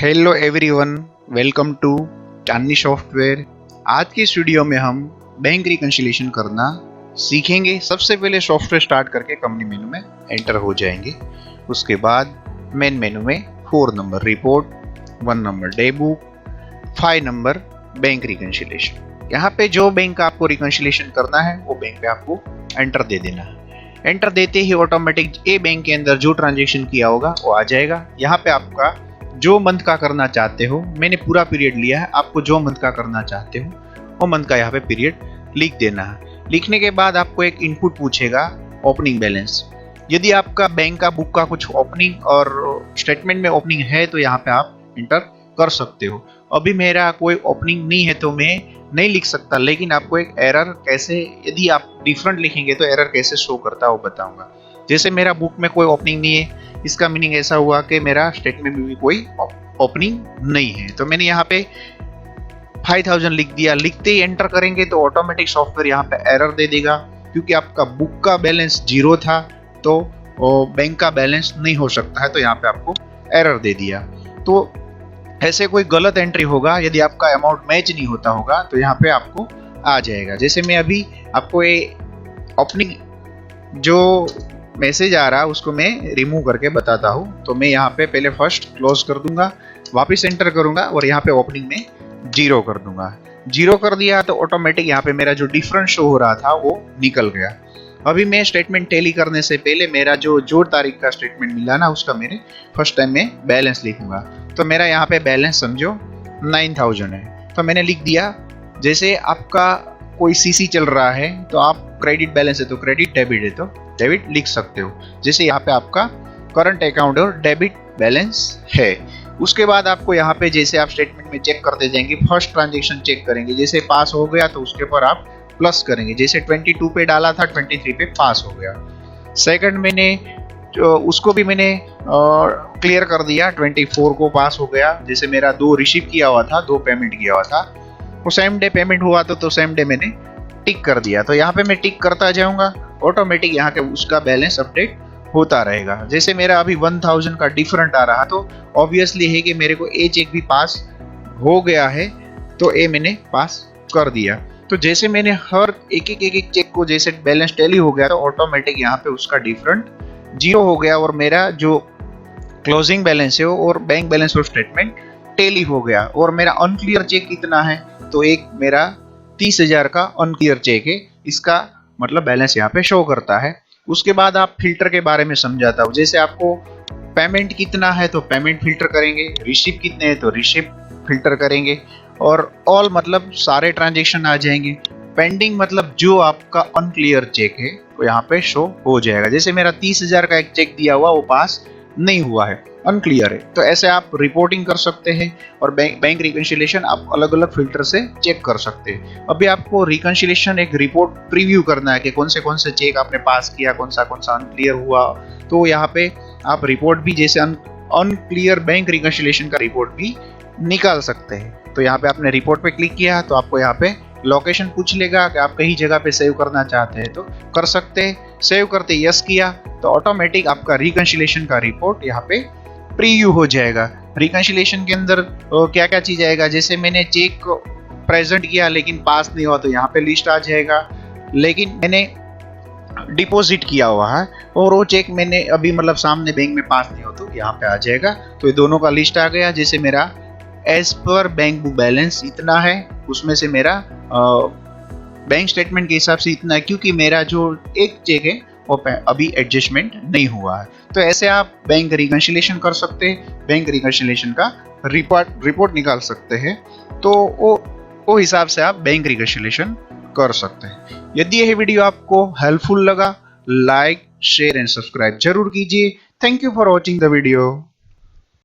Hello everyone, welcome to Chandni software. आज की इस वीडियो में हम बैंक रिकंसिलिएशन करना सीखेंगे। सबसे पहले सॉफ्टवेयर स्टार्ट करके कंपनी मेनू में एंटर हो जाएंगे। उसके बाद मेन मेनू में 4 number report, 1 number day book, 5 number bank reconciliation. यहाँ पे जो बैंक का आपको रिकंसिलिएशन करना है वो बैंक पे आपको एंटर दे देना है। एंटर देते ही ऑटोमेटिक ए बैंक के अंदर जो ट्रांजेक्शन किया होगा वो आ जाएगा। यहाँ पे आपका जो मंथ का करना चाहते हो, मैंने पूरा पीरियड लिया है, आपको जो मंथ का करना चाहते हो वो मंथ का यहाँ पे पीरियड लिख देना है। लिखने के बाद आपको एक इनपुट पूछेगा ओपनिंग बैलेंस। यदि आपका बैंक का बुक का कुछ ओपनिंग और स्टेटमेंट में ओपनिंग है तो यहाँ पे आप इंटर कर सकते हो। अभी मेरा कोई ओपनिंग नहीं है तो मैं नहीं लिख सकता, लेकिन आपको एक एरर कैसे, यदि आप डिफरेंट लिखेंगे तो एरर कैसे शो करता है वो बताऊंगा। जैसे मेरा बुक में कोई ओपनिंग नहीं है, इसका मीनिंग ऐसा हुआ कि मेरा स्टेटमेंट में भी कोई ओपनिंग नहीं है, तो मैंने यहाँ पे 5000 लिख दिया। लिखते ही एंटर करेंगे तो ऑटोमेटिक सॉफ्टवेयर यहाँ पे एरर दे देगा, क्योंकि आपका बुक का बैलेंस 0 था तो बैंक का बैलेंस नहीं हो सकता है, तो यहाँ पे आपको एरर दे दिया। तो ऐसे कोई गलत एंट्री होगा, यदि आपका अमाउंट मैच नहीं होता होगा तो यहाँ पे आपको आ जाएगा। जैसे मैं अभी आपको ये ओपनिंग जो मैसेज आ रहा है उसको मैं रिमूव करके बताता हूँ। तो मैं यहाँ पे पहले फर्स्ट क्लोज कर दूंगा, वापस एंटर करूंगा और यहाँ पे ओपनिंग में 0 कर दूंगा। 0 कर दिया तो ऑटोमेटिक यहाँ पे मेरा जो डिफरेंस शो हो रहा था वो निकल गया। अभी मैं स्टेटमेंट टैली करने से पहले मेरा जो तारीख का स्टेटमेंट मिला ना उसका मेरे फर्स्ट टाइम में बैलेंस लिखूंगा। तो मेरा यहाँ पे बैलेंस समझो 9000 है, तो मैंने लिख दिया। जैसे आपका कोई सीसी चल रहा है तो आप क्रेडिट बैलेंस है तो क्रेडिट, डेबिट है तो डेबिट लिख सकते हो। जैसे यहाँ पे आपका करंट अकाउंट और डेबिट बैलेंस है। उसके बाद आपको यहाँ पे जैसे आप स्टेटमेंट में चेक करते जाएंगे, फर्स्ट ट्रांजेक्शन चेक करेंगे, जैसे पास हो गया तो उसके ऊपर आप प्लस करेंगे। जैसे 22 पे डाला था 23 पे पास हो गया। सेकंड मैंने उसको भी मैंने क्लियर कर दिया, 24 को पास हो गया। जैसे मेरा 2 रिसीव किया हुआ था, 2 पेमेंट किया हुआ था, वो सेम डे पेमेंट हुआ तो सेम डे मैंने टिक कर दिया। तो यहाँ पे मैं टिक करता जाऊंगा, ऑटोमेटिक यहाँ के उसका बैलेंस अपडेट होता रहेगा। जैसे मेरा अभी 1000 का डिफरेंट आ रहा तो ऑब्वियसली है कि मेरे को ए चेक भी पास हो गया है, तो ए मैंने पास कर दिया। तो जैसे मैंने हर एक चेक को जैसे बैलेंस टैली हो गया तो ऑटोमेटिक यहाँ पे उसका डिफरेंट 0 हो गया और मेरा जो क्लोजिंग बैलेंस है और बैंक बैलेंस और स्टेटमेंट टैली हो गया। और मेरा अनक्लियर चेक कितना है, तो एक मेरा 30,000 का अनक्लियर चेक है, इसका मतलब बैलेंस यहाँ पे शो करता है। उसके बाद आप फिल्टर के बारे में समझाता हूँ। जैसे आपको पेमेंट कितना है तो पेमेंट फिल्टर करेंगे, रिसीव कितने हैं तो रिसीव फिल्टर करेंगे, और ऑल मतलब सारे ट्रांजेक्शन आ जाएंगे। पेंडिंग मतलब जो आपका अनक्लियर चेक है तो यहाँ पे शो हो जाएगा। जैसे मेरा 30,000 का एक चेक दिया हुआ वो पास नहीं हुआ है, अनक्लियर है, तो ऐसे आप रिपोर्टिंग कर सकते हैं और बैंक रिकंसिलिएशन आप अलग अलग फिल्टर से चेक कर सकते हैं। अभी आपको रिकंसिलिएशन एक रिपोर्ट प्रीव्यू करना है कि कौन से चेक आपने पास किया, कौन सा अनक्लियर हुआ, तो यहाँ पे आप रिपोर्ट भी जैसे अनक्लियर बैंक रिकंसिलिएशन का रिपोर्ट भी निकाल सकते हैं। तो यहाँ पे आपने रिपोर्ट पे क्लिक किया तो आपको यहाँ पे लोकेशन पूछ लेगा कि आप कहीं जगह पे सेव करना चाहते हैं तो कर सकते हैं। सेव करते यस किया तो ऑटोमेटिक आपका रिकंसिलिएशन का रिपोर्ट यहाँ पे प्रीव्यू हो जाएगा। रिकंसिलिएशन के अंदर क्या क्या चीज आएगा, जैसे मैंने चेक प्रेजेंट किया लेकिन पास नहीं हुआ तो यहाँ पे लिस्ट आ जाएगा। लेकिन मैंने डिपॉजिट किया हुआ है और वो चेक मैंने अभी मतलब सामने बैंक में पास नहीं हो तो यहाँ पे आ जाएगा। तो ये दोनों का लिस्ट आ गया। जैसे मेरा as per bank book balance इतना है, उसमें से मेरा बैंक स्टेटमेंट के हिसाब से इतना है, क्योंकि मेरा जो एक चेक है वो अभी एडजस्टमेंट नहीं हुआ है। तो ऐसे आप बैंक रिकंसिलिएशन कर सकते हैं, बैंक रिकंसिलिएशन का रिपोर्ट निकाल सकते हैं। तो वो हिसाब से आप बैंक रिकंसिलिएशन कर सकते हैं। यदि यह वीडियो आपको हेल्पफुल लगा, लाइक, शेयर एंड सब्सक्राइब जरूर कीजिए। Thank you for watching the video.